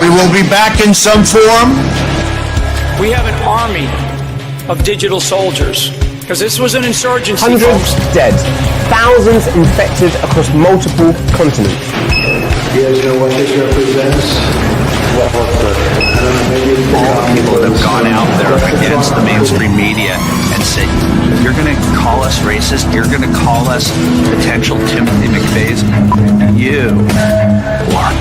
We will be back in some form. We have an army of digital soldiers because this was an insurgency. Hundreds dead, thousands infected across multiple continents. You guys know what this represents? People that have gone out there against the mainstream media and said, you're going to call us racist, you're going to call us potential Timothy McVeighs. You are.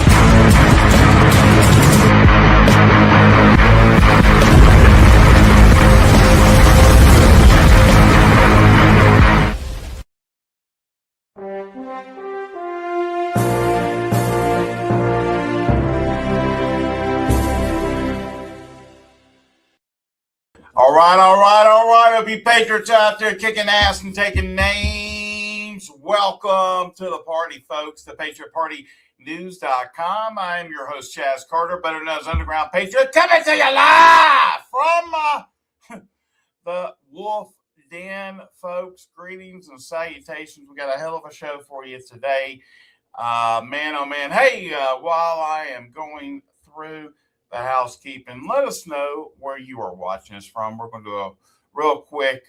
All right. It'll be Patriots out there kicking ass and taking names. Welcome to the party, folks. The PatriotPartyNews.com. I am your host, Chaz Carter, better known as Underground Patriot, coming to you live from the Wolf Den, folks. Greetings and salutations. We got a hell of a show for you today. Man, oh man. Hey, while I am going through the housekeeping, let us know where you are watching us from. We're going to do a real quick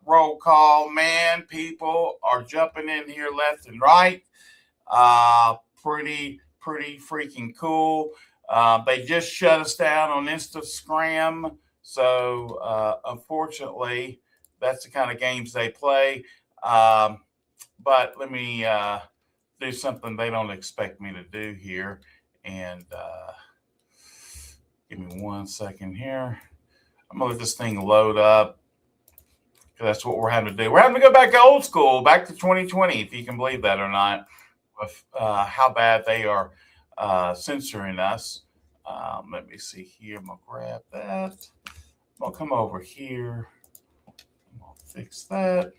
roll call. Man, people are jumping in here left and right. Pretty freaking cool. They just shut us down on Instagram. So, unfortunately, that's the kind of games they play. But let me do something they don't expect me to do here. And give me 1 second here. I'm going to let this thing load up. That's what we're having to do. We're having to go back to old school, back to 2020, if you can believe that or not, with how bad they are censoring us. Let me see here. I'm going to grab that. I'm going to come over here. I'm going to fix that.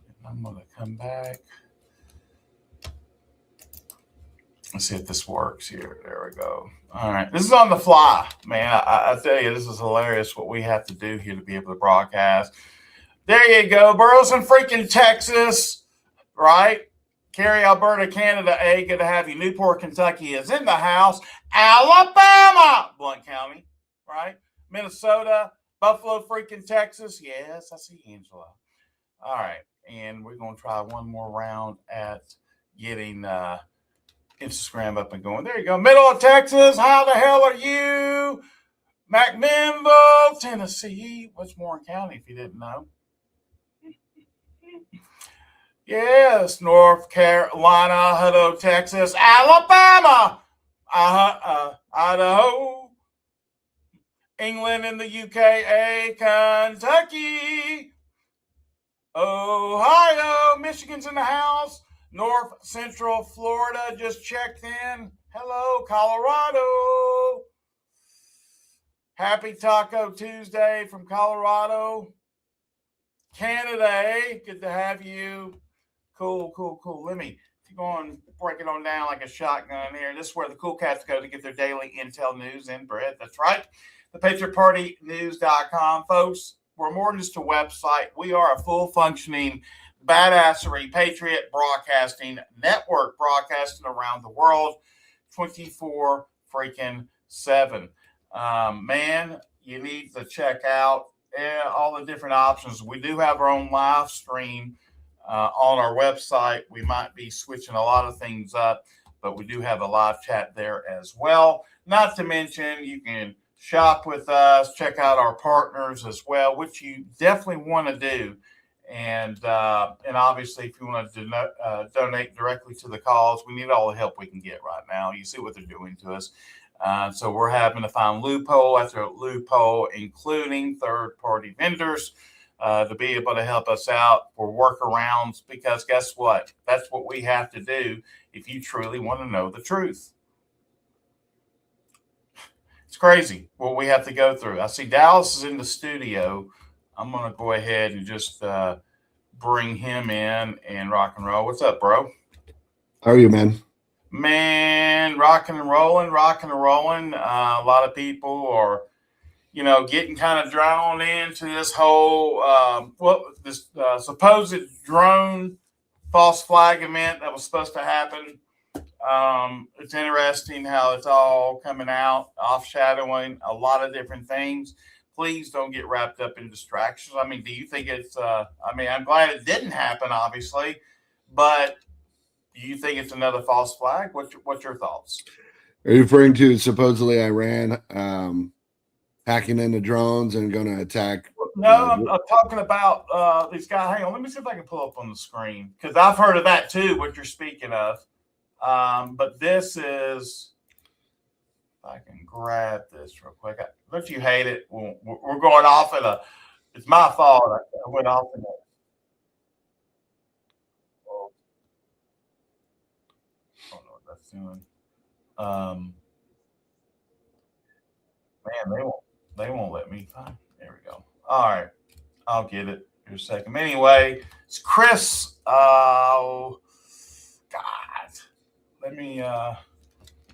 And I'm going to come back. Let's see if this works here. There we go. All right. This is on the fly, man. I tell you, this is hilarious what we have to do here to be able to broadcast. There you go. Burroughs in freaking Texas, right? Cary, Alberta, Canada. Good to have you. Newport, Kentucky is in the house. Alabama, Blount County, right? Minnesota, Buffalo, freaking Texas. Yes, I see Angela. All right, and we're going to try one more round at getting Instagram up and going. There you go. Middle of Texas. How the hell are you? McMinnville, Tennessee. What's Warren County, if you didn't know? Yes, North Carolina, Hutto, Texas, Alabama, Idaho, England in the UK, Kentucky, Ohio, Michigan's in the house, North Central Florida just checked in. Hello, Colorado. Happy Taco Tuesday from Colorado. Canada, good to have you. Cool. Let me go on, break it on down like a shotgun here. This is where the cool cats go to get their daily intel news and bread. That's right. ThePatriotPartyNews.com, folks. We're more than just a website. We are a full functioning badassery patriot broadcasting network, broadcasting around the world 24 freaking 7. Man, you need to check out all the different options. We do have our own live stream on our website. We might be switching a lot of things up, but we do have a live chat there as well. Not to mention, you can shop with us, check out our partners as well, which you definitely want to do. And obviously, if you want to donate directly to the cause, we need all the help we can get right now. You see what they're doing to us. So we're having to find loophole after loophole, including third-party vendors, to be able to help us out for workarounds, because guess what? That's what we have to do if you truly want to know the truth. It's crazy what we have to go through. I see Dallas is in the studio. I'm going to go ahead and just bring him in and rock and roll. What's up, bro? How are you, man? Man, rocking and rolling. A lot of people are, getting kind of drawn into this whole, supposed drone false flag event that was supposed to happen. It's interesting how it's all coming out, off-shadowing a lot of different things. Please don't get wrapped up in distractions. I mean, do you think it's, I'm glad it didn't happen, obviously, but do you think it's another false flag? What's your thoughts? Are you referring to supposedly Iran hacking into drones and going to attack? No, I'm talking about these guys. Hang on, let me see if I can pull up on the screen, because I've heard of that too, what you're speaking of. But this is, if I can grab this real quick. Don't you hate it? We're going off at it's my fault. I went off in a, I don't know what that's doing. Man, they won't let me find. There we go. All right, I'll get it in a second. Anyway, it's Chris. Oh God, let me. I'll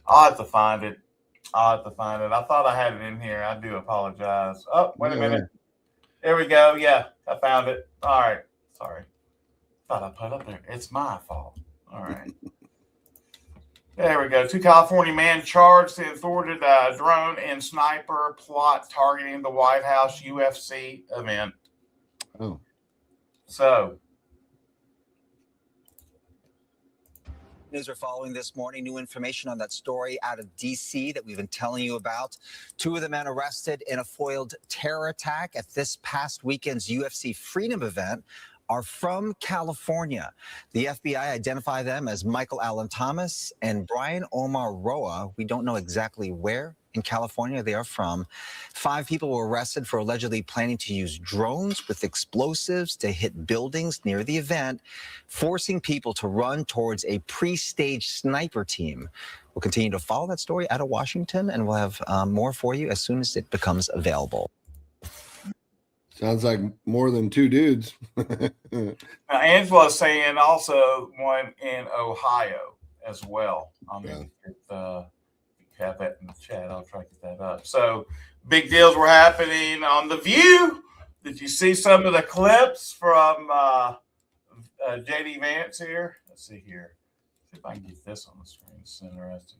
have to find it. I thought I had it in here. I do apologize. Oh, wait a minute. There we go. Yeah, I found it. All right. Sorry. Thought I put up there. It's my fault. All right. There we go. 2 California men charged in thwarted drone and sniper plot targeting the White House UFC event. Oh. So. News are following this morning. New information on that story out of D.C. that we've been telling you about. 2 of the men arrested in a foiled terror attack at this past weekend's UFC Freedom event are from California. The FBI identified them as Michael Allen Thomas and Brian Omar Roa. We don't know exactly where in California they are from. 5 people were arrested for allegedly planning to use drones with explosives to hit buildings near the event, forcing people to run towards a pre-staged sniper team. We'll continue to follow that story out of Washington, and we'll have more for you as soon as it becomes available. Sounds like more than 2 dudes. Now, Angela's saying also one in Ohio as well. I'm going to have that in the chat. I'll try to get that up. So big deals were happening on The View. Did you see some of the clips from JD Vance here. Let's see here. See if I can get this on the screen. It's interesting.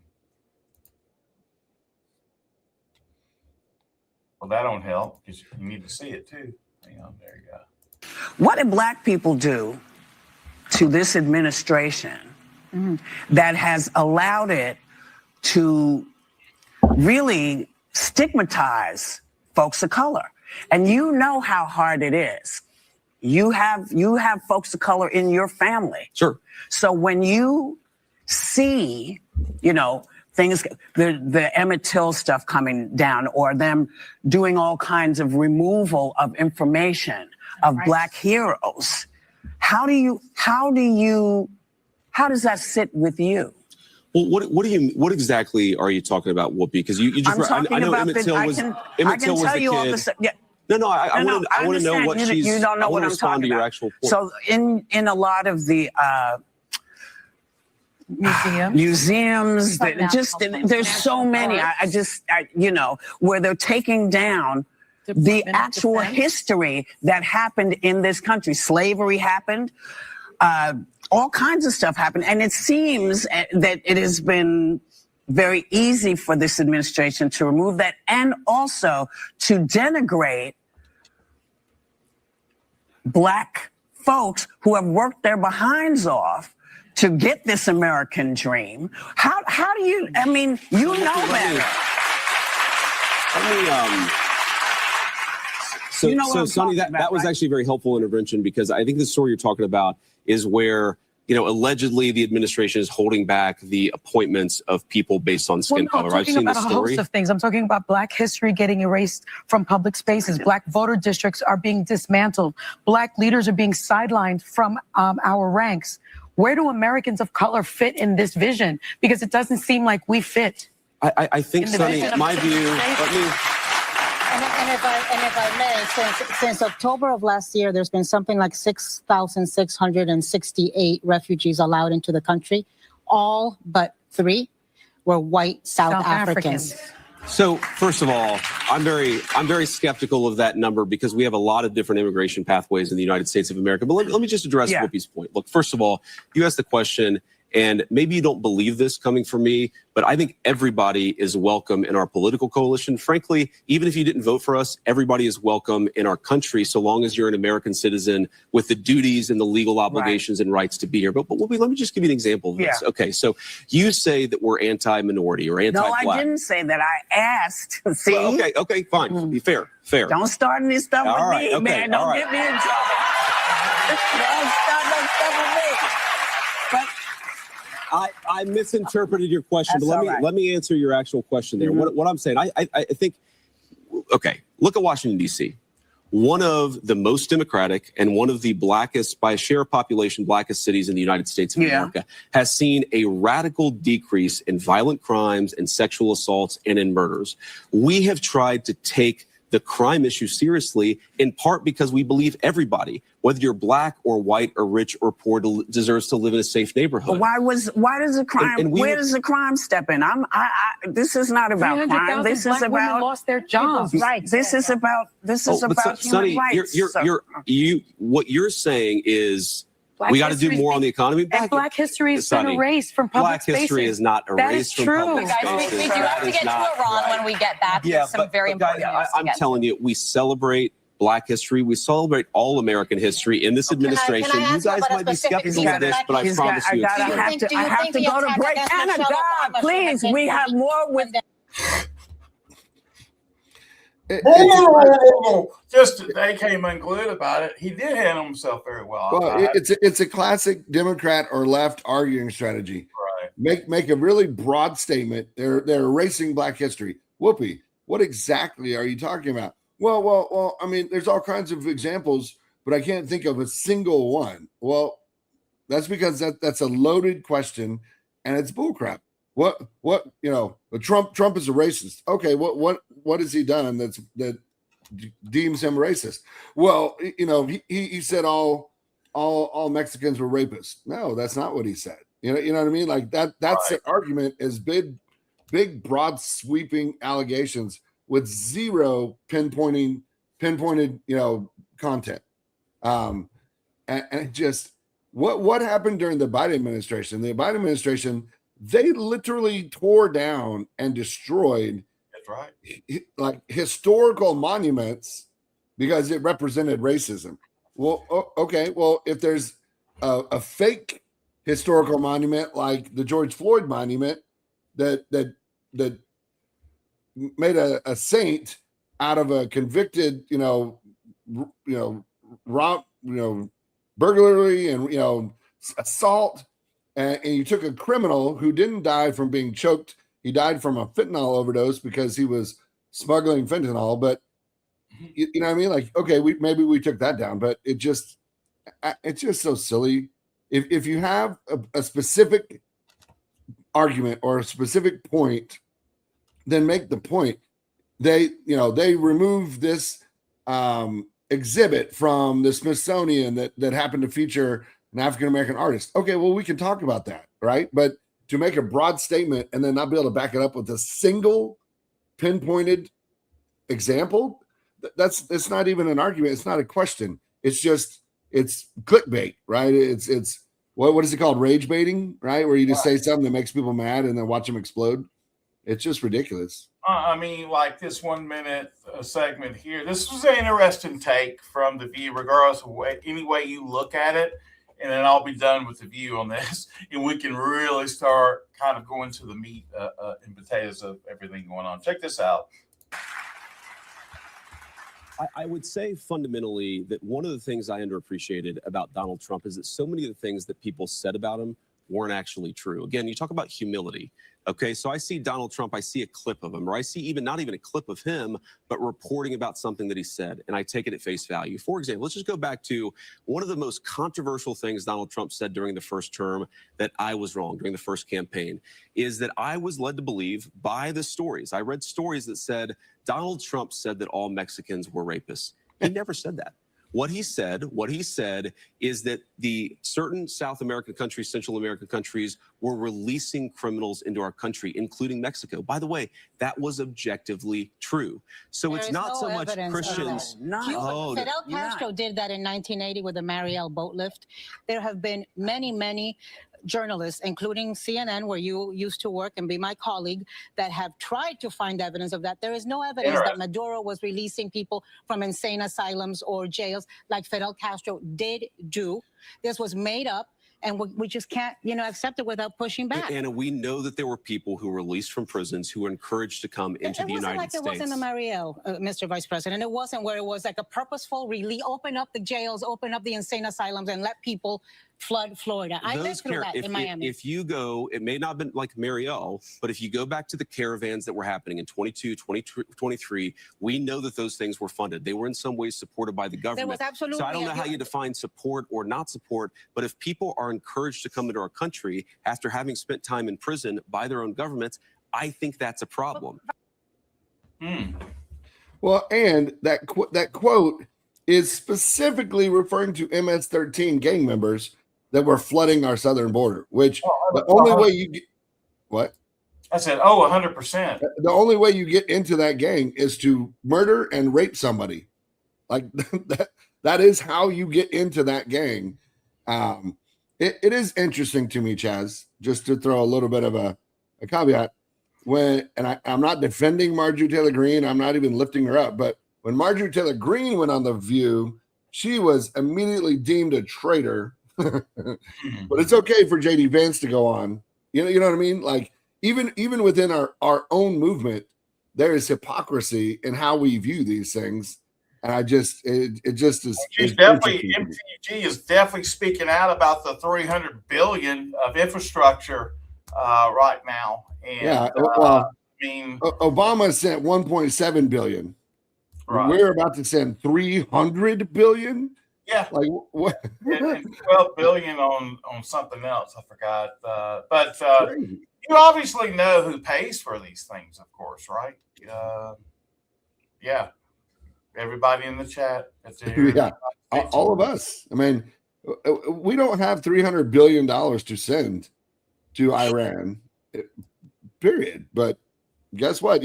Well, that don't help because you need to see it too. Hang on, there you go. What did black people do to this administration that has allowed it to really stigmatize folks of color? And you know how hard it is. You have folks of color in your family. Sure. So when you see, things, the Emmett Till stuff coming down, or them doing all kinds of removal of information of black heroes, how does that sit with you? Well, what exactly are you talking about, Whoopi? Because you just, I know Emmett Till was the kid. No, I want to know what she's. You don't know what I'm talking to your about. actual point. So in a lot of the museums, there's so many. Where they're taking down the actual history that happened in this country. Slavery happened. All kinds of stuff happened. And it seems that it has been very easy for this administration to remove that and also to denigrate black folks who have worked their behinds off to get this American dream. How do you, you know better. So Sonny, that was actually a very helpful intervention, because I think the story you're talking about is where, allegedly the administration is holding back the appointments of people based on skin color. I've seen the story. I'm talking about a host of things. I'm talking about black history getting erased from public spaces. Black voter districts are being dismantled. Black leaders are being sidelined from our ranks. Where do Americans of color fit in this vision? Because it doesn't seem like we fit. I think, Sonny, my view. And if I may, since October of last year, there's been something like 6,668 refugees allowed into the country. All but 3 were white South Africans. So first of all, I'm very skeptical of that number, because we have a lot of different immigration pathways in the United States of America. But let me just address Whoopi's point. Look, first of all, you asked the question, and maybe you don't believe this coming from me, but I think everybody is welcome in our political coalition. Frankly, even if you didn't vote for us, everybody is welcome in our country, so long as you're an American citizen with the duties and the legal obligations and rights to be here. But Whoopi, let me just give you an example of this. Okay, so you say that we're anti-minority or anti-black. No, I didn't say that. I asked. See? Well, okay, fine. Be fair. Don't start any stuff with me, man. Don't get me in trouble. Don't start no stuff with me. But I misinterpreted your question, but let me answer your actual question there. What I'm saying, I think, okay, look at Washington, D.C. One of the most democratic and one of the blackest, by share of population, blackest cities in the United States of America, has seen a radical decrease in violent crimes and sexual assaults and in murders. We have tried to take the crime issue seriously, in part because we believe everybody, whether you're black or white or rich or poor, deserves to live in a safe neighborhood. Why does the crime? Where does the crime step in? This is not about crime. This is about lost their jobs. This is about Sonny, human rights. What you're saying is we got to do more on the economy. Black history has been erased from public spaces. Black history is not erased from public spaces. We do have to get to Iran when we get back. Some very important news. I'm telling you, we celebrate Black history. We celebrate all American history in this administration. You guys might be skeptical of this, but I promise you it's true. I have to go to break. Anna, God, please, we have more with them. Just they came unglued about it. He did handle himself very well. Well, it's a classic Democrat or left arguing strategy. Right. Make a really broad statement. They're erasing Black history. Whoopi, what exactly are you talking about? Well. I mean, there's all kinds of examples, but I can't think of a single one. Well, that's because that's a loaded question, and it's bullcrap. What Trump is a racist. Okay, what has he done that deems him racist? Well, he said all Mexicans were rapists. No, that's not what he said. You know what I mean? Like that's an argument is big, broad, sweeping allegations with zero pinpointed content. And it just What happened during the Biden administration? The Biden administration, they literally tore down and destroyed, That's right, like historical monuments because it represented racism. Well, okay. Well, if there's a fake historical monument like the George Floyd monument that made a saint out of a convicted, burglary and assault, and you took a criminal who didn't die from being choked. He died from a fentanyl overdose because he was smuggling fentanyl. But you know what I mean? Like, okay, maybe we took that down, but it's just so silly. If you have a specific argument or a specific point, then make the point. They removed this exhibit from the Smithsonian that happened to feature an African-American artist. Okay, well, we can talk about that, right? But to make a broad statement and then not be able to back it up with a single pinpointed example, it's not even an argument. It's not a question. It's clickbait, right? It's what is it called? Rage baiting, right? Where you just say something that makes people mad and then watch them explode. It's just ridiculous. I mean, like this 1 minute segment here. This was an interesting take from The View, regardless of any way you look at it. And then I'll be done with The View on this, and we can really start kind of going to the meat and potatoes of everything going on. Check this out. I would say fundamentally that one of the things I underappreciated about Donald Trump is that so many of the things that people said about him weren't actually true. Again, you talk about humility. Okay, so I see Donald Trump, I see a clip of him, or I see not even a clip of him, but reporting about something that he said, and I take it at face value. For example, let's just go back to one of the most controversial things Donald Trump said during the first term that I was wrong during the first campaign, is that I was led to believe by the stories. I read stories that said Donald Trump said that all Mexicans were rapists. He never said that. What he said is that the certain South American countries, Central American countries were releasing criminals into our country, including Mexico. By the way, that was objectively true. So it's not so much Christians. Fidel Castro did that in 1980 with the Mariel boat lift. There have been many journalists, including CNN, where you used to work and be my colleague, that have tried to find evidence of that. There is no evidence that Maduro was releasing people from insane asylums or jails like Fidel Castro did do. This was made up. And we just can't, accept it without pushing back. And we know that there were people who were released from prisons who were encouraged to come into the United States. It wasn't the Mariel, Mr. Vice President. It wasn't where it was like a purposeful release, open up the jails, open up the insane asylums, and let people flood Florida. I lived through that in Miami. If you go, it may not have been like Mariel, but if you go back to the caravans that were happening in 22, 23, we know that those things were funded. They were in some ways supported by the government. There was absolutely. So I don't know how you define support or not support, but if people are encouraged to come into our country after having spent time in prison by their own governments, I think that's a problem. Well, and that quote is specifically referring to MS-13 gang members that were flooding our southern border, which the only way you get, what? I said, 100%. The only way you get into that gang is to murder and rape somebody. Like that is how you get into that gang. It is interesting to me, Chaz, just to throw a little bit of a caveat. I'm not defending Marjorie Taylor Greene. I'm not even lifting her up. But when Marjorie Taylor Greene went on The View, she was immediately deemed a traitor. But it's okay for JD Vance to go on. You know what I mean? Like even within our own movement, there is hypocrisy in how we view these things. And it just is. She's definitely, MTG is definitely speaking out about the $300 billion of infrastructure right now. And I mean, Obama sent $1.7 billion. Right. We're about to send $300 billion. Yeah, like what? And 12 billion on something else. I forgot. But you obviously know who pays for these things, of course, right? Yeah. Everybody in the chat. Yeah, all of us. I mean, we don't have $300 billion to send to Iran, period. But guess what?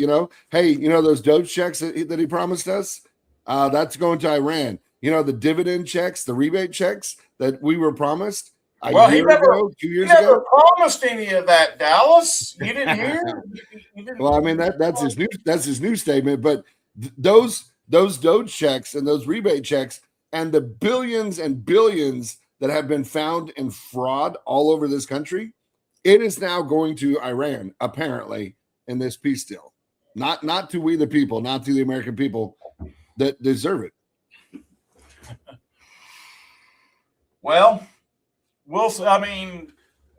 Hey, those Doge checks that he promised us, that's going to Iran. The dividend checks, the rebate checks that we were promised, Well, he year never, ago, 2 he years never ago. promised any of that, Dallas. You didn't hear? You didn't Well, I mean that's his new statement. But those Doge checks and those rebate checks and the billions and billions that have been found in fraud all over this country, it is now going to Iran apparently in this peace deal. Not to we the people, not to the American people that deserve it. Well, I mean,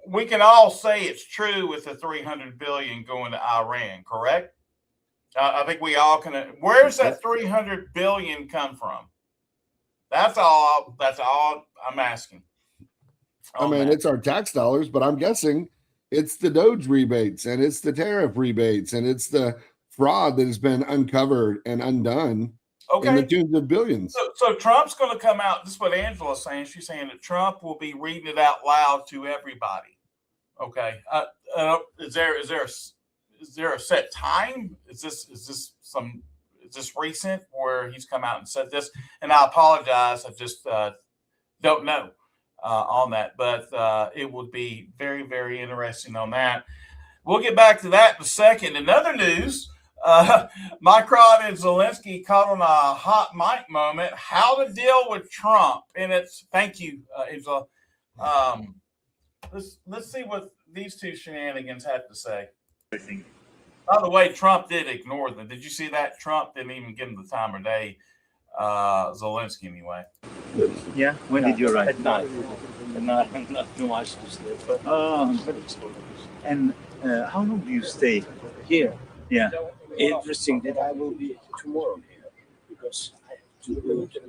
we can all say it's true with the 300 billion going to Iran, correct? I think we all can. Where's that 300 billion come from? That's all I'm asking. I mean, it's our tax dollars, but I'm guessing it's the Doge rebates and it's the tariff rebates and it's the fraud that has been uncovered and undone in the tunes of billions. So Trump's going to come out. This is what Angela's saying. She's saying that Trump will be reading it out loud to everybody. Okay. Is there a set time? Is this recent where he's come out and said this? And I apologize. I just don't know on that, but it would be very, very interesting on that. We'll get back to that in a second. In other news, Macron and Zelensky caught on a hot mic moment. How to deal with Trump? And it's thank you, Angela. Let's see what these two shenanigans have to say. By the way, Trump did ignore them. Did you see that? Trump didn't even give him the time of day. Zelensky, anyway. Yeah. When did you arrive? At night. Not too much to sleep. But, and how long do you stay here? Yeah. Interesting that I will be tomorrow here because I have to go to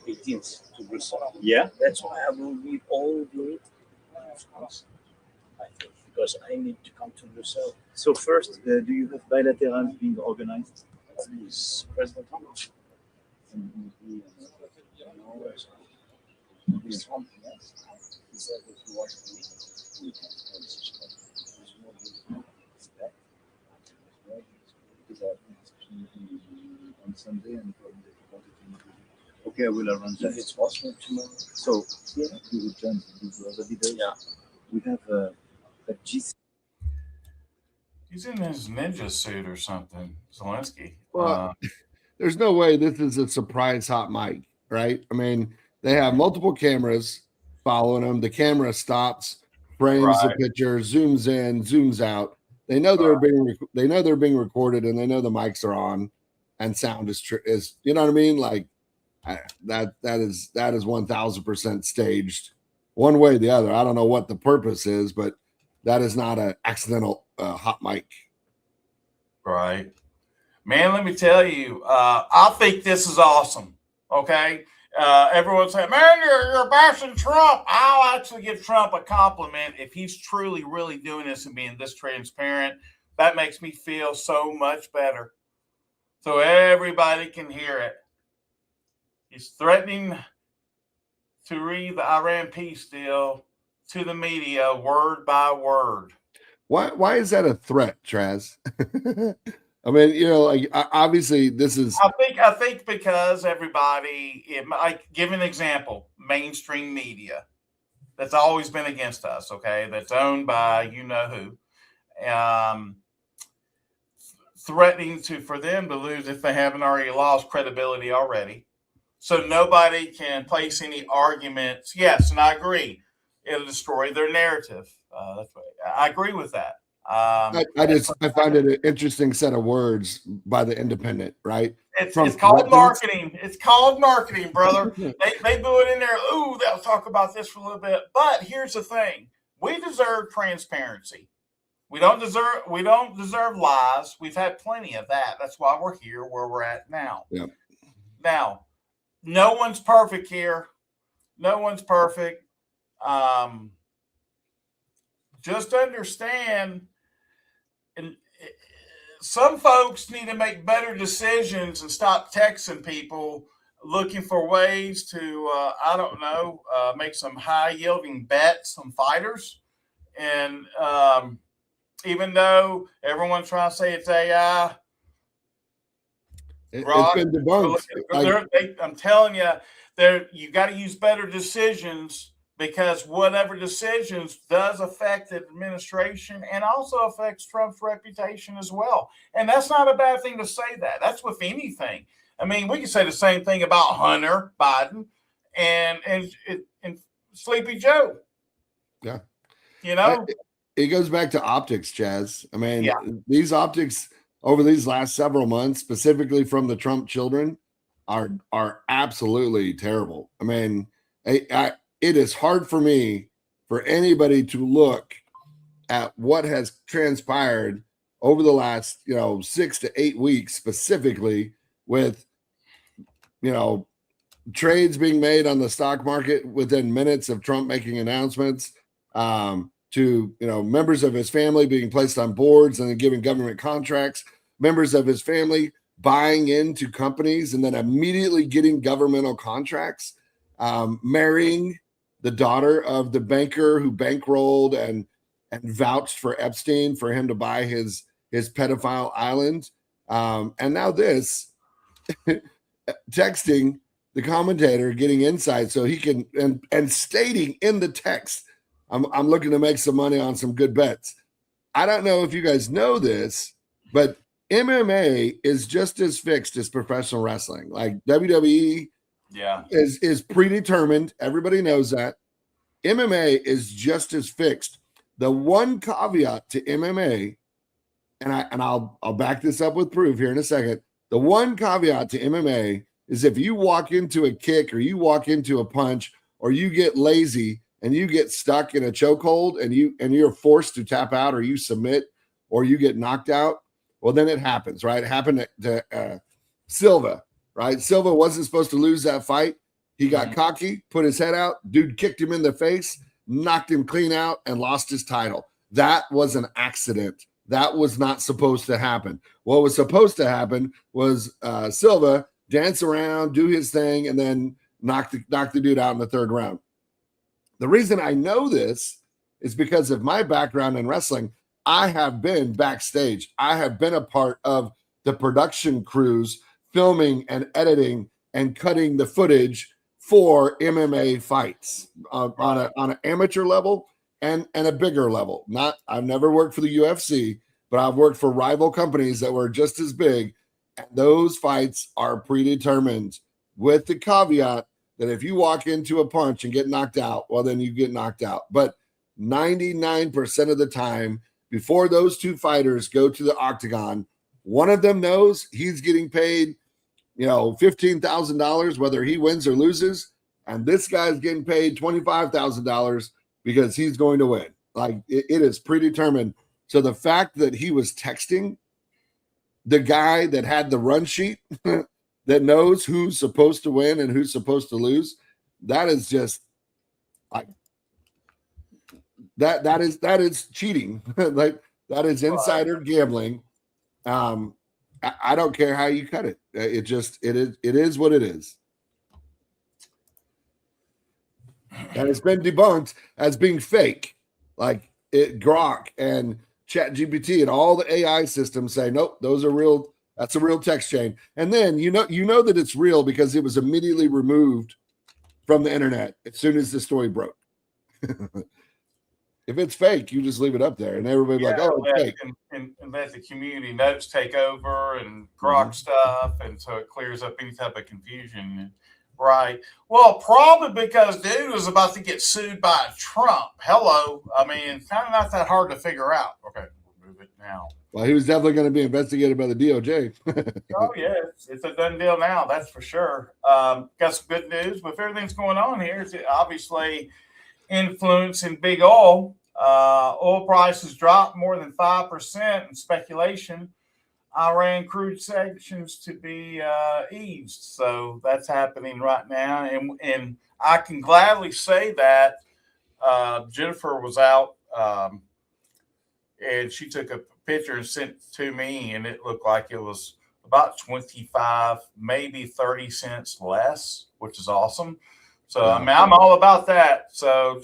18th to Brussels. Yeah. That's why I will be all day. Of course. I think because I need to come to Brussels. So first, do you have bilaterals being organized? Is President Trump? Trump, yes. He said that he wants to meet. We can on Sunday and okay, I will arrange that. It's possible tomorrow. So yeah, we will join the other leaders. Yeah, we have a G. He's in his ninja suit or something, Zelensky. Well, there's no way this is a surprise hot mic, right? I mean, they have multiple cameras following them. The camera stops, frames the picture, zooms in, zooms out. They know they're being recorded, and they know the mics are on, and sound is you know what I mean? Like that is 1000% staged, one way or the other. I don't know what the purpose is, but that is not an accidental hot mic. Right, man. Let me tell you, I think this is awesome. Okay, everyone's saying, "Man, you're bashing Trump." I'll actually give Trump a compliment if he's truly, really doing this and being this transparent. That makes me feel so much better. So everybody can hear it. He's threatening to read the Iran peace deal to the media word by word. Why is that a threat, Traz? I mean, you know, like obviously this is. I think because everybody, like, give an example, mainstream media that's always been against us. Okay, that's owned by you know who, threatening for them to lose if they haven't already lost credibility already. So nobody can place any arguments. Yes, and I agree, it'll destroy their narrative. I agree with that. I find it an interesting set of words by the Independent, right? It's called marketing. It's called marketing, brother. they do it in there. Ooh, they'll talk about this for a little bit. But here's the thing: we deserve transparency. We don't deserve lies. We've had plenty of that. That's why we're here where we're at now. Yep. Now, no one's perfect here. No one's perfect. Just understand, and some folks need to make better decisions and stop texting people looking for ways to, I don't know, make some high-yielding bets, some fighters. And even though everyone's trying to say it's AI, it's been debunked. I'm telling you, you got to use better decisions because whatever decisions does affect the administration and also affects Trump's reputation as well. And that's not a bad thing to say that. That's with anything. I mean, we can say the same thing about Hunter Biden and Sleepy Joe. Yeah. You know, it goes back to optics, Chaz. I mean, these optics over these last several months, specifically from the Trump children, are absolutely terrible. I mean, it is hard for me for anybody to look at what has transpired over the last 6 to 8 weeks, specifically with trades being made on the stock market within minutes of Trump making announcements, to members of his family being placed on boards and then giving government contracts, members of his family buying into companies and then immediately getting governmental contracts, marrying the daughter of the banker who bankrolled and vouched for Epstein for him to buy his pedophile island, and now this texting the commentator, getting insight so he can and stating in the text, I'm looking to make some money on some good bets. I don't know if you guys know this, but MMA is just as fixed as professional wrestling. Like WWE is predetermined. Everybody knows that. MMA is just as fixed. The one caveat to MMA, and I'll back this up with proof here in a second. The one caveat to MMA is if you walk into a kick or you walk into a punch or you get lazy and you get stuck in a chokehold and you're forced to tap out or you submit or you get knocked out, well, then it happens, right? It happened to Silva, right? Silva wasn't supposed to lose that fight. He got cocky, put his head out. Dude kicked him in the face, knocked him clean out, and lost his title. That was an accident. That was not supposed to happen. What was supposed to happen was Silva dance around, do his thing, and then knock the dude out in the third round. The reason I know this is because of my background in wrestling. I have been backstage. I have been a part of the production crews filming and editing and cutting the footage for MMA fights on an amateur level and a bigger level. I've never worked for the UFC, but I've worked for rival companies that were just as big. And those fights are predetermined with the caveat that if you walk into a punch and get knocked out, well, then you get knocked out. But 99% of the time, before those two fighters go to the octagon, one of them knows he's getting paid, $15,000, whether he wins or loses. And this guy's getting paid $25,000 because he's going to win. Like it is predetermined. So the fact that he was texting the guy that had the run sheet that knows who's supposed to win and who's supposed to lose, that is just like that is cheating. Like that is insider gambling. I don't care how you cut it. It is what it is. And it's been debunked as being fake. Like Grok and ChatGPT and all the AI systems say, nope, those are real. That's a real text chain. And then you know that it's real because it was immediately removed from the internet as soon as the story broke. If it's fake, you just leave it up there, and everybody's like, "Oh, it's fake," and let the community notes take over and Grok stuff, and so it clears up any type of confusion. Right. Well, probably because dude was about to get sued by Trump. Hello. I mean, it's kind of not that hard to figure out. Okay, we'll move it now. Well, he was definitely going to be investigated by the DOJ. Oh, yeah. It's a done deal now. That's for sure. Got some good news with everything's going on here. It's obviously influencing big oil. Oil prices dropped more than 5% in speculation. Iran crude sanctions to be eased. So that's happening right now. And I can gladly say that Jennifer was out and she took a picture and sent it to me, and it looked like it was about 25, maybe 30 cents less, which is awesome. So, I mean, I'm all about that. So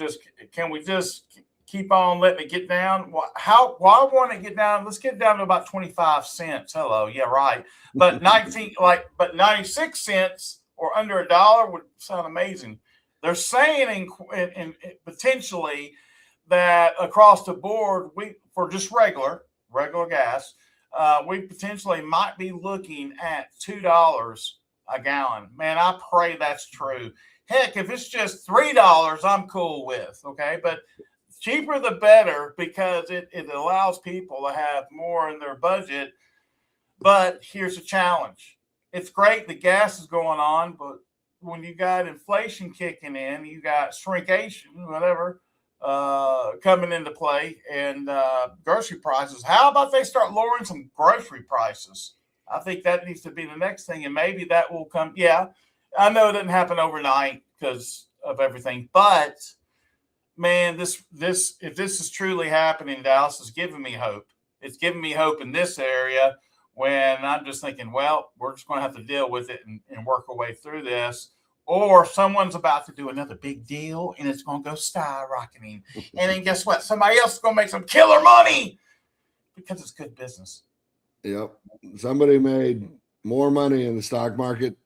can we just keep on letting it get down? Why want to get down? Let's get down to about 25 cents. Hello. Yeah, right. But 96 cents or under $1 would sound amazing. They're saying in potentially that across the board, for just regular gas, we potentially might be looking at $2 a gallon. Man, I pray that's true. Heck, if it's just $3, I'm cool with. Okay, but cheaper the better, because it allows people to have more in their budget. But here's a challenge. It's great the gas is going on, but when you got inflation kicking in, you got shrinkation, whatever, coming into play, and grocery prices. How about they start lowering some grocery prices? I think that needs to be the next thing, and maybe that will come. Yeah, I know it didn't happen overnight because of everything, but man, if this is truly happening, Dallas is giving me hope. It's giving me hope in this area when I'm just thinking, well, we're just going to have to deal with it and work our way through this. Or someone's about to do another big deal and it's going to go skyrocketing. And then guess what? Somebody else is going to make some killer money because it's good business. Yep. Somebody made more money in the stock market.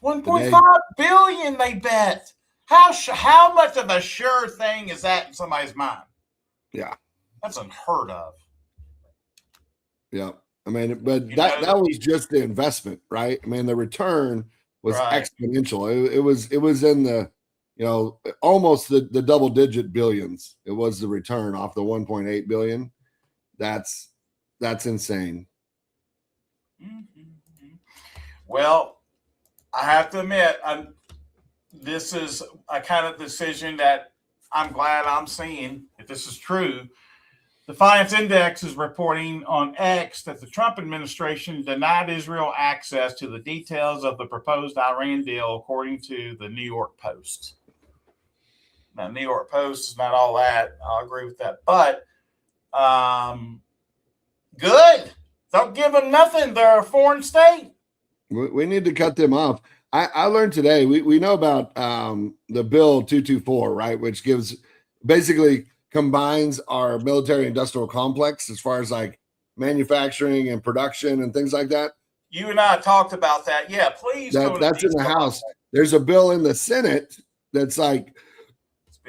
1.5 billion they bet. How much of a sure thing is that in somebody's mind? Yeah. That's unheard of. Yeah. I mean, but that was just the investment, right? I mean, the return was exponential. It was in the, almost the double digit billions. It was the return off the 1.8 billion. That's insane. Mm-hmm. Well, I have to admit, this is a kind of decision that I'm glad I'm seeing, if this is true. The Finance Index is reporting on X that the Trump administration denied Israel access to the details of the proposed Iran deal, according to the New York Post. Now, New York Post is not all that. I'll agree with that. But good. Don't give them nothing. They're a foreign state. We need to cut them off. I learned today, we know about the Bill 224, right, which basically combines our military industrial complex as far as like manufacturing and production and things like that. You and I talked about that. Yeah, please. That's in the House. There's a bill in the Senate that's like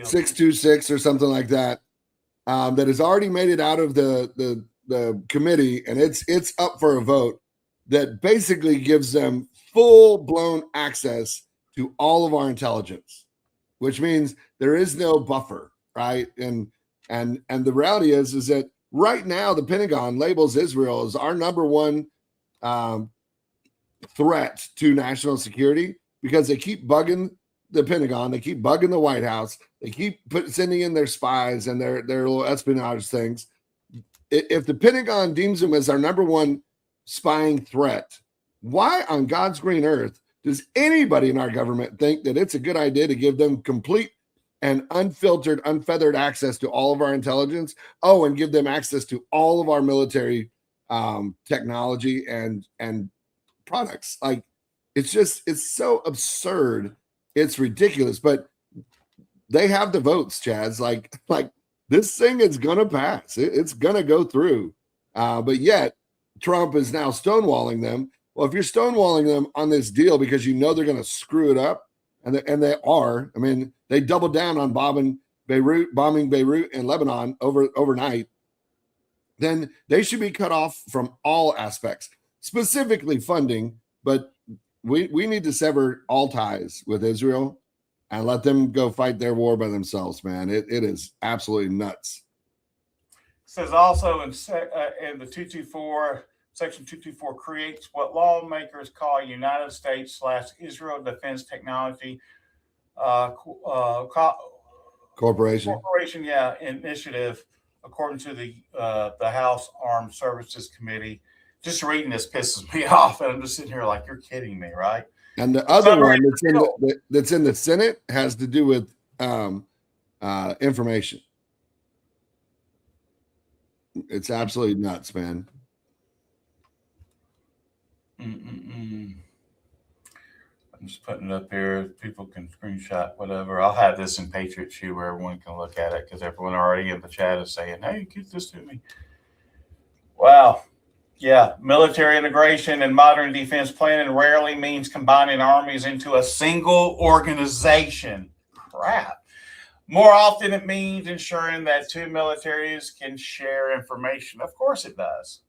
626 or something like that, that has already made it out of the committee, and it's up for a vote that basically gives them full-blown access to all of our intelligence, which means there is no buffer. Right. And the reality is that right now the Pentagon labels Israel as our number one threat to national security, because they keep bugging the Pentagon, they keep bugging the White House, they keep sending in their spies and their little espionage things. If the Pentagon deems them as our number one spying threat, why on God's green earth does anybody in our government think that it's a good idea to give them complete and unfiltered, unfeathered access to all of our intelligence? Oh, and give them access to all of our military technology and products. Like, it's so absurd. It's ridiculous, but they have the votes, Chaz. Like this thing is going to pass. It's going to go through. But yet Trump is now stonewalling them. Well, if you're stonewalling them on this deal because you know they're going to screw it up, and they are. I mean, they doubled down on bombing Beirut and Lebanon overnight. Then they should be cut off from all aspects, specifically funding. But we need to sever all ties with Israel and let them go fight their war by themselves, man. It is absolutely nuts. It says also in the 224, Section 224 creates what lawmakers call United States/Israel Defense Technology Corporation. Initiative, according to the House Armed Services Committee. Just reading this pisses me off, and I'm just sitting here like, you're kidding me, right? And the other one that's in the Senate has to do with information. It's absolutely nuts, man. I'm just putting it up here. People can screenshot whatever. I'll have this in Patriot Shoe where everyone can look at it, because everyone already in the chat is saying, hey, get this to me. Wow. Yeah. Military integration and modern defense planning rarely means combining armies into a single organization. crap. More often, it means ensuring that two militaries can share information. Of course it does.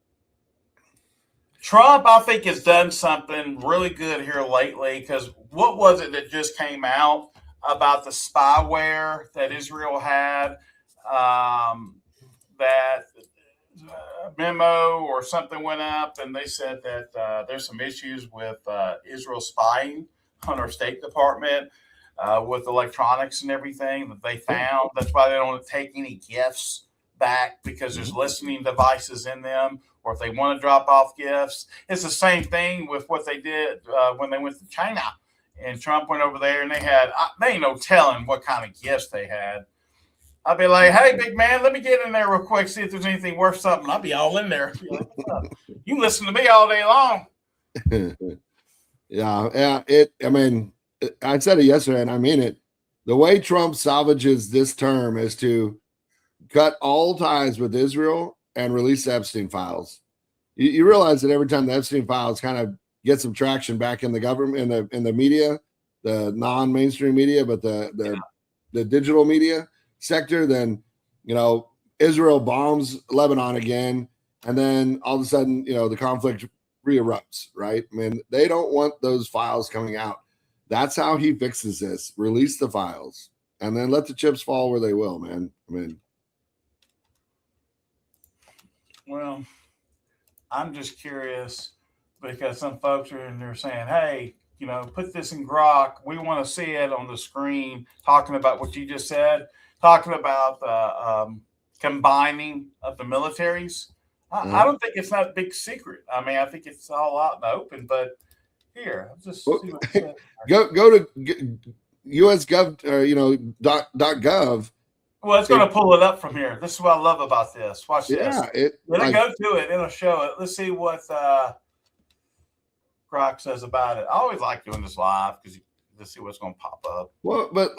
Trump, I think, has done something really good here lately, because what was it that just came out about the spyware that Israel had, that memo or something went up, and they said that there's some issues with Israel spying on our State Department with electronics and everything that they found. That's why they don't take any gifts back, because there's listening devices in them, or if they want to drop off gifts. It's the same thing with what they did when they went to China, and Trump went over there, and they ain't no telling what kind of gifts they had. I'd be like, hey, big man, let me get in there real quick, see if there's anything worth something. I'll be all in there. You can listen to me all day long. Yeah. I mean, I said it yesterday, and I mean it. The way Trump salvages this term is to cut all ties with Israel and release the Epstein files. You realize that every time the Epstein files kind of get some traction back in the government, in the media, the non-mainstream media, but the digital media sector, then Israel bombs Lebanon again, and then all of a sudden the conflict re-erupts, right? I mean, they don't want those files coming out. That's how he fixes this. Release the files and then let the chips fall where they will, man. I mean, well, I'm just curious, because some folks are in there saying, hey, put this in Grok. We want to see it on the screen, talking about what you just said, talking about combining of the militaries. I don't think it's not a big secret. I mean, I think it's all out in the open, but here, just see what it says. Go to US.gov, .gov. Well, it's going to pull it up from here. This is what I love about this. Watch this. Yeah, Let it go to it. It'll show it. Let's see what Grok says about it. I always like doing this live because let's see what's going to pop up. Well, but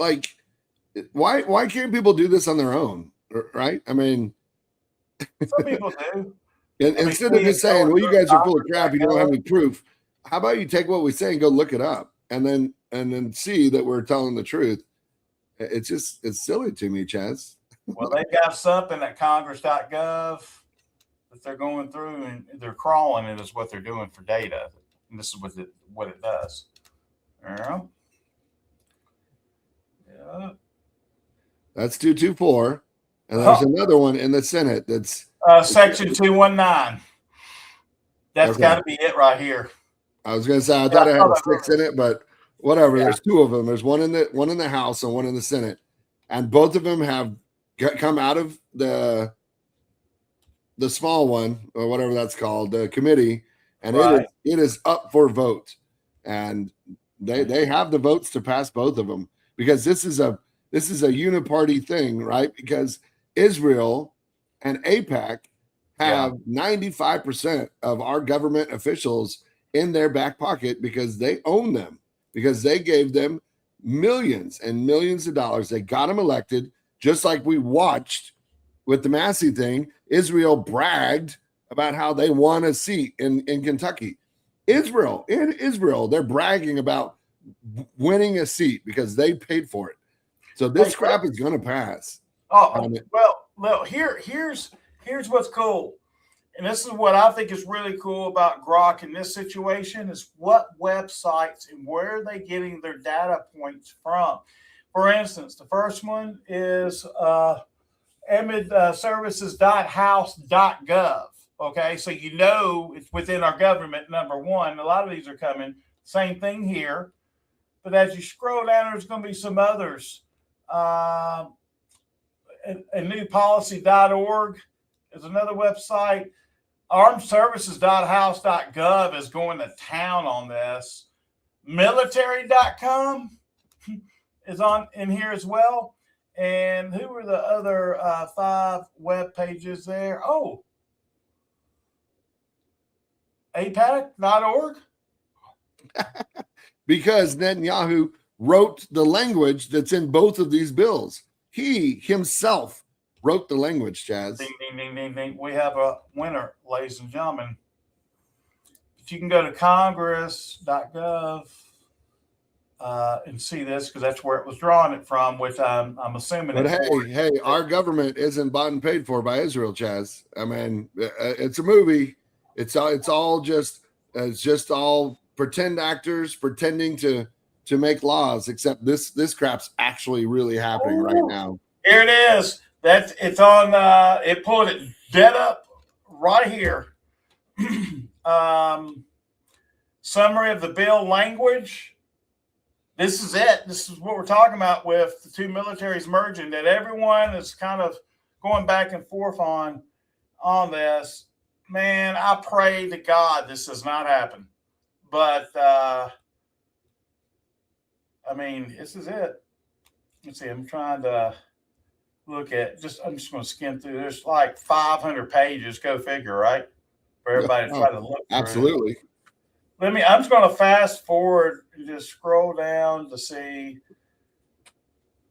why can't people do this on their own, right? I mean, some people do. Instead of just saying, "Well, you guys are full of crap. You don't have any proof." How about you take what we say and go look it up, and then see that we're telling the truth? It's silly to me, Chaz. Well, they got something at Congress.gov that they're going through, and they're crawling it is what they're doing for data. And this is what it does. Yeah. That's 224. And there's another one in the Senate that's Section 219. That's got to be it right here. I was going to say, I thought it had 6 in it, but whatever. Yeah. There's 2 of them. There's one in the House and one in the Senate, and both of them have come out of the small one, or whatever that's called, the committee, and it is up for vote, and they have the votes to pass both of them, because this is a uniparty thing, right? Because Israel and AIPAC have 95% of our government officials in their back pocket, because they own them, because they gave them millions and millions of dollars. They got them elected, just like we watched with the Massey thing. Israel bragged about how they won a seat in Kentucky. Israel, they're bragging about winning a seat because they paid for it. So this crap is going to pass. Well, here's what's cool. And this is what I think is really cool about Grok in this situation, is what websites and where are they getting their data points from. For instance, the first one is services.house.gov. Okay, so it's within our government, number one. A lot of these are coming. Same thing here. But as you scroll down, there's going to be some others. A newpolicy.org is another website. Armedservices.house.gov is going to town on this. Military.com is in here as well. And who were the other 5 web pages there? Oh, AIPAC.org. Because Netanyahu wrote the language that's in both of these bills. He himself wrote the language, Chaz. Ding, ding, ding, ding, ding. We have a winner, ladies and gentlemen. But you can go to Congress.gov. and see this because that's where it was drawing it from, which I'm assuming. But hey, our government isn't bought and paid for by Israel, Chaz. I mean, it's a movie. It's all just all pretend actors pretending to make laws. Except this crap's actually really happening right now. Here it is. It's on. It pulled it dead up right here. Summary of the bill language. This is it. This is what we're talking about with the two militaries merging, that everyone is kind of going back and forth on this. Man, I pray to God this does not happen. But, I mean, this is it. Let's see. I'm trying to look at I'm just going to skim through. There's like 500 pages. Go figure, right? For everybody to try to look through. Absolutely. I'm just going to fast forward and just scroll down to see.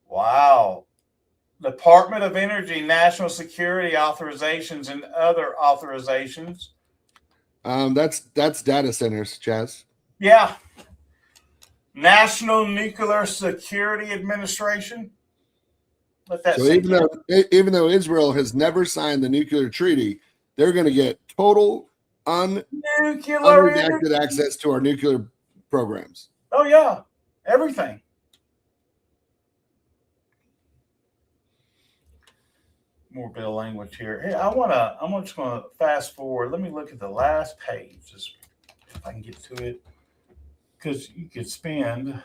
Wow. Department of Energy, national security authorizations and other authorizations. That's data centers, Chaz. Yeah. National Nuclear Security Administration. So even though Israel has never signed the nuclear treaty, they're going to get total unredacted access to our nuclear programs. Oh yeah, everything. More bill language here. Hey, I'm just gonna fast forward. Let me look at the last page, just if I can get to it, because you could spend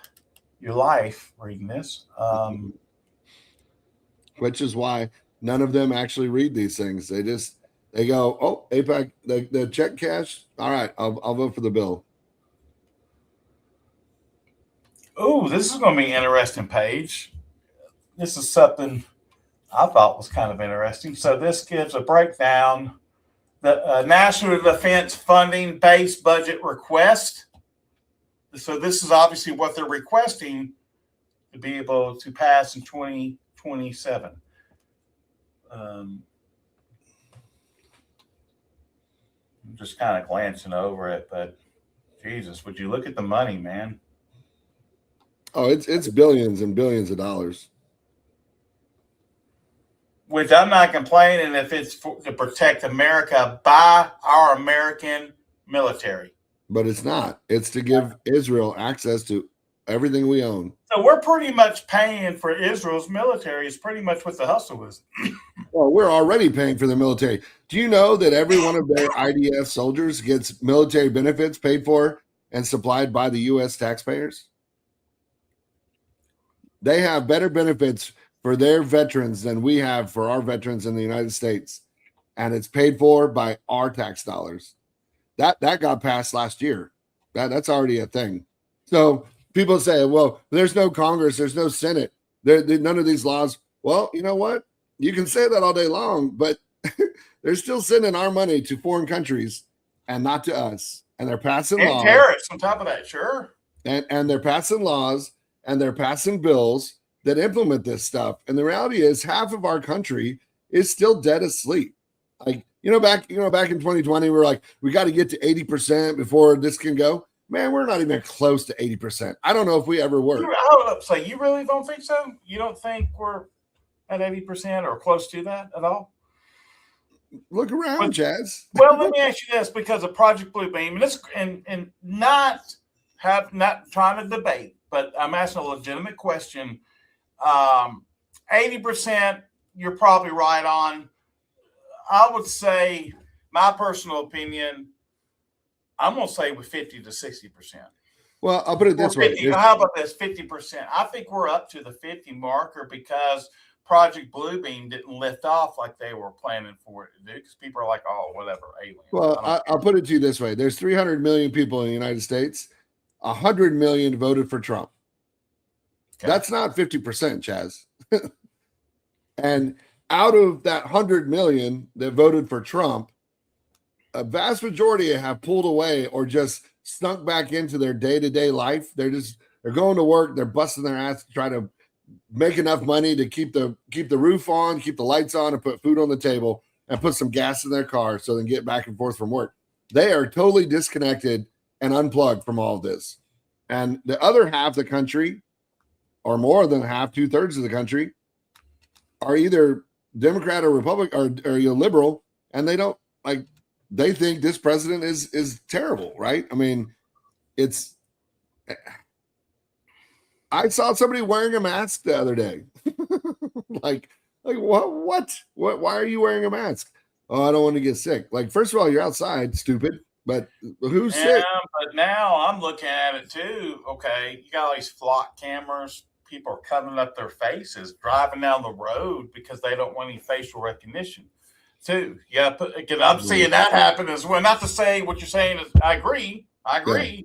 your life reading this. Which is why none of them actually read these things. They go, oh, AIPAC, the check cash. All right, I'll vote for the bill. Oh, this is going to be an interesting page. This is something I thought was kind of interesting. So this gives a breakdown. The National Defense Funding Base Budget Request. So this is obviously what they're requesting to be able to pass in 2027. I'm just kind of glancing over it, but Jesus, would you look at the money, man? Oh, it's billions and billions of dollars. Which I'm not complaining if it's to protect America by our American military. But it's not. It's to give Israel access to everything we own. So we're pretty much paying for Israel's military is pretty much what the hustle is. Well, we're already paying for the military. Do you know that every one of their IDF soldiers gets military benefits paid for and supplied by the U.S. taxpayers? They have better benefits for their veterans than we have for our veterans in the United States. And it's paid for by our tax dollars. That got passed last year. That's already a thing. So people say, well, there's no Congress, there's no Senate, none of these laws. Well, you know what? You can say that all day long, but they're still sending our money to foreign countries and not to us. And they're passing laws. And tariffs on top of that, sure. And they're passing laws and they're passing bills that implement this stuff. And the reality is half of our country is still dead asleep. Like, back in 2020, we were like, we got to get to 80% before this can go. Man, we're not even close to 80%. I don't know if we ever were. So you really don't think so? You don't think we're at 80% or close to that at all? Look around, Chaz. Well, let me ask you this, because of Project Bluebeam, and not trying to debate, but I'm asking a legitimate question. 80%, you're probably right on. I would say, my personal opinion, I'm going to say with 50 to 60%. Well, I'll put it this way. How about this? 50%. I think we're up to the 50 marker because Project Bluebeam didn't lift off like they were planning for it to do, because people are like, oh, whatever, alien. Well, I'll put it to you this way. There's 300 million people in the United States. 100 million voted for Trump. Okay. That's not 50%, Chaz. And out of that 100 million that voted for Trump, a vast majority have pulled away or just snuck back into their day-to-day life. They're going to work. They're busting their ass to try to make enough money to keep the roof on, keep the lights on, and put food on the table and put some gas in their car so they can get back and forth from work. They are totally disconnected and unplugged from all of this. And the other half of the country, or more than half, 2/3 of the country, are either Democrat or Republican or you liberal, and they don't like. They think this president is terrible, right? I mean, it's. I saw somebody wearing a mask the other day. like what? Why are you wearing a mask? Oh, I don't want to get sick. Like, first of all, you're outside, stupid. But who's sick? But now I'm looking at it too. Okay, you got all these flock cameras. People are covering up their faces, driving down the road because they don't want any facial recognition. Too, yeah. Again, I'm seeing that happen as well. Not to say what you're saying is, I agree, Yeah.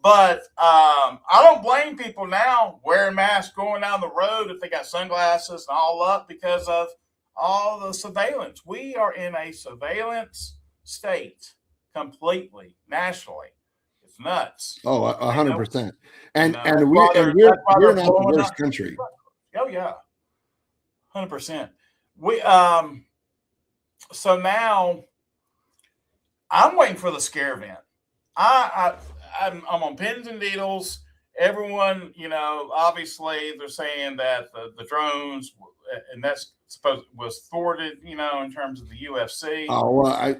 but I don't blame people now wearing masks, going down the road if they got sunglasses and all up because of all the surveillance. We are in a surveillance state completely nationally. It's nuts. Oh, 100%. And No, and that's we why and they're- we're that's why we're they're not the blowing worst up. country. Oh yeah, 100%. We so now I'm waiting for the scare event. I'm on pins and needles. Everyone, obviously they're saying that the drones, and that's supposed was thwarted, in terms of the UFC. Oh well,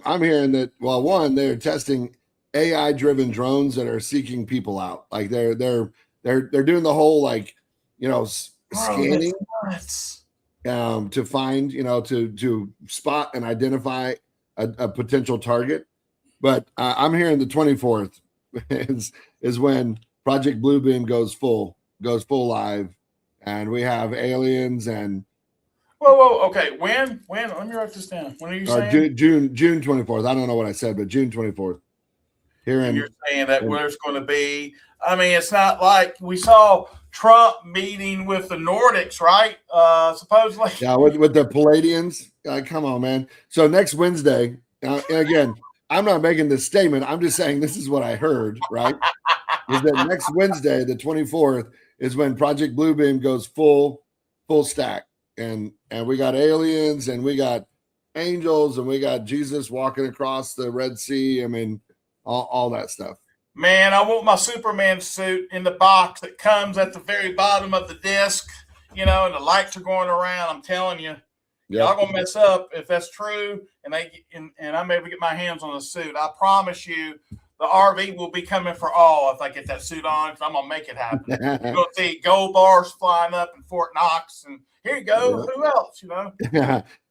I'm hearing that. Well, one, they're testing AI-driven drones that are seeking people out. Like they're doing the whole scanning Nuts. to find to spot and identify a potential target. But I'm hearing the 24th is when Project Bluebeam goes full live, and we have aliens and. Whoa, okay. When? Let me write this down. When are you saying? June 24th. I don't know what I said, but June 24th. And you're saying that there's going to be. I mean, it's not like we saw Trump meeting with the Nordics, right? Supposedly. Yeah, with the Palladians. Come on, man. So next Wednesday, and again, I'm not making this statement. I'm just saying this is what I heard, right? Is that next Wednesday, the 24th, is when Project Bluebeam goes full stack. And we got aliens and we got angels and we got Jesus walking across the Red Sea. I mean, all that stuff. Man, I want my Superman suit in the box that comes at the very bottom of the disc, and the lights are going around. I'm telling you, y'all gonna mess up if that's true. And I maybe get my hands on the suit. I promise you, the RV will be coming for all if I get that suit on. Because I'm gonna make it happen. You're gonna see gold bars flying up in Fort Knox, and here you go. Yeah. Who else?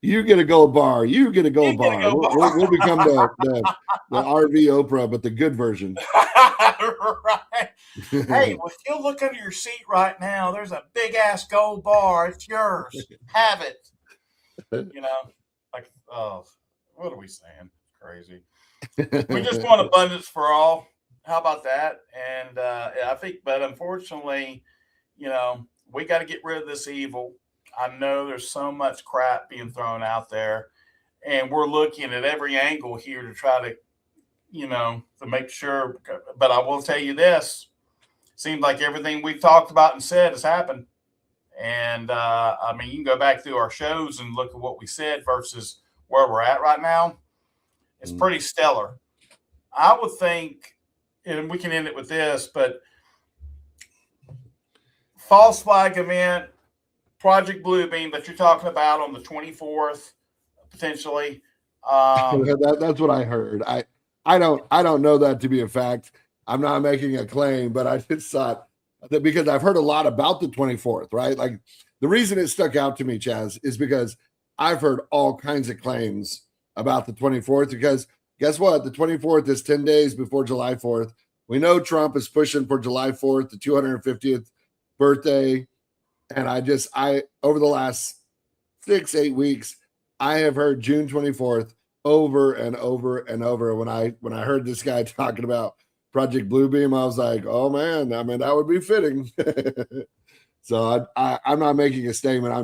You get a gold bar. You get a gold bar. We'll become the RV Oprah, but the good version. Right. Hey, well, if you look under your seat right now, there's a big ass gold bar. It's yours. Have it. What are we saying? Crazy. We just want abundance for all. How about that? And I think, but unfortunately, we got to get rid of this evil. I know there's so much crap being thrown out there, and we're looking at every angle here to try to, to make sure. But I will tell you this: seems like everything we've talked about and said has happened. And I mean, you can go back through our shows and look at what we said versus where we're at right now. It's pretty stellar. I would think, and we can end it with this, but false flag event, Project Bluebeam that you're talking about on the 24th, potentially. That's what I heard. I don't know that to be a fact. I'm not making a claim, but I just thought that because I've heard a lot about the 24th, right? Like the reason it stuck out to me, Chaz, is because I've heard all kinds of claims about the 24th, because guess what? The 24th is 10 days before July 4th. We know Trump is pushing for July 4th, the 250th birthday. And I over the last 6-8 weeks, I have heard June 24th over and over and over. When I heard this guy talking about Project Bluebeam, I was like, oh man, I mean, that would be fitting. So I'm not making a statement.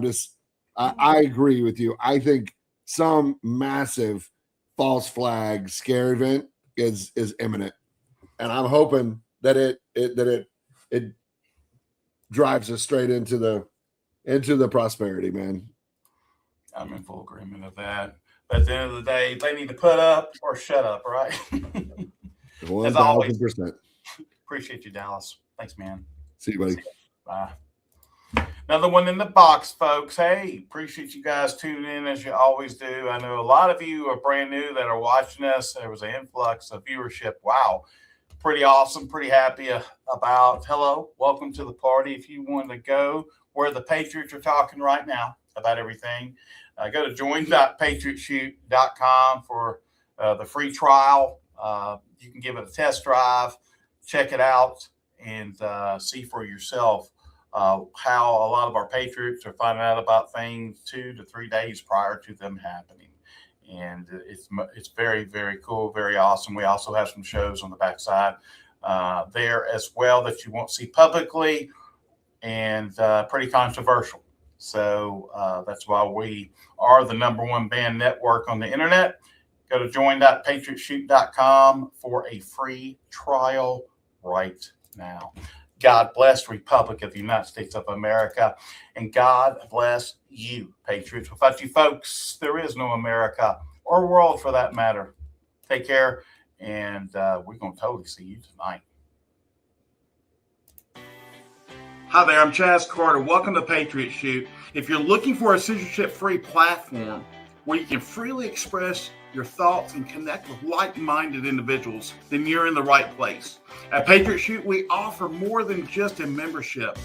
I agree with you. I think some massive false flag scare event is imminent, and I'm hoping that it drives us straight into the prosperity, man. I'm in full agreement of that. But at the end of the day, they need to put up or shut up, right? 1,000%. Appreciate you, Dallas. Thanks, man. See you, buddy. Bye. Another one in the box, folks. Hey, appreciate you guys tuning in as you always do. I know a lot of you are brand new that are watching us. There was an influx of viewership. Wow. Pretty awesome. Pretty happy about. Hello. Welcome to the party. If you want to go where the Patriots are talking right now about everything, go to join.patriotshoot.com for the free trial. You can give it a test drive, check it out, and see for yourself how a lot of our Patriots are finding out about things 2 to 3 days prior to them happening. And it's very, very cool, very awesome. We also have some shows on the backside there as well that you won't see publicly, and pretty controversial. So that's why we are the #1 band network on the internet. Go to join.patriotshoot.com for a free trial right now. God bless the Republic of the United States of America, and God bless you, Patriots. Without you folks, there is no America or world for that matter. Take care, and we're going to totally see you tonight. Hi there, I'm Chaz Carter. Welcome to Patriot Shoot. If you're looking for a censorship-free platform where you can freely express your thoughts and connect with like-minded individuals, then you're in the right place. At Patriot Shoot, we offer more than just a membership.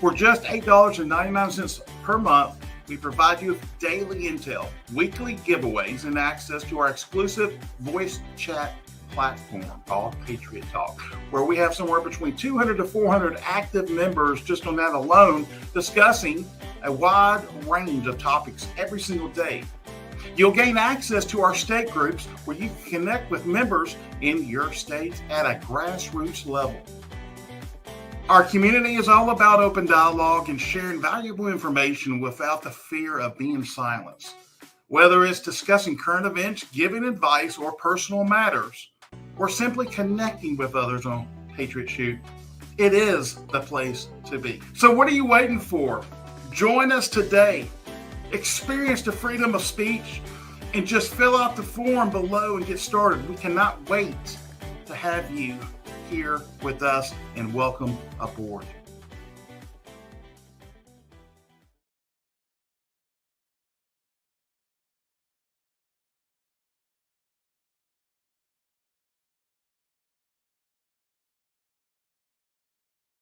For just $8.99 per month, we provide you with daily intel, weekly giveaways, and access to our exclusive voice chat platform called Patriot Talk, where we have somewhere between 200 to 400 active members just on that alone, discussing a wide range of topics every single day. You'll gain access to our state groups where you can connect with members in your states at a grassroots level. Our community is all about open dialogue and sharing valuable information without the fear of being silenced. Whether it's discussing current events, giving advice, or personal matters, or simply connecting with others on Patriot Shoot, it is the place to be. So what are you waiting for? Join us today. Experience the freedom of speech and just fill out the form below and get started. We cannot wait to have you here with us, and welcome aboard.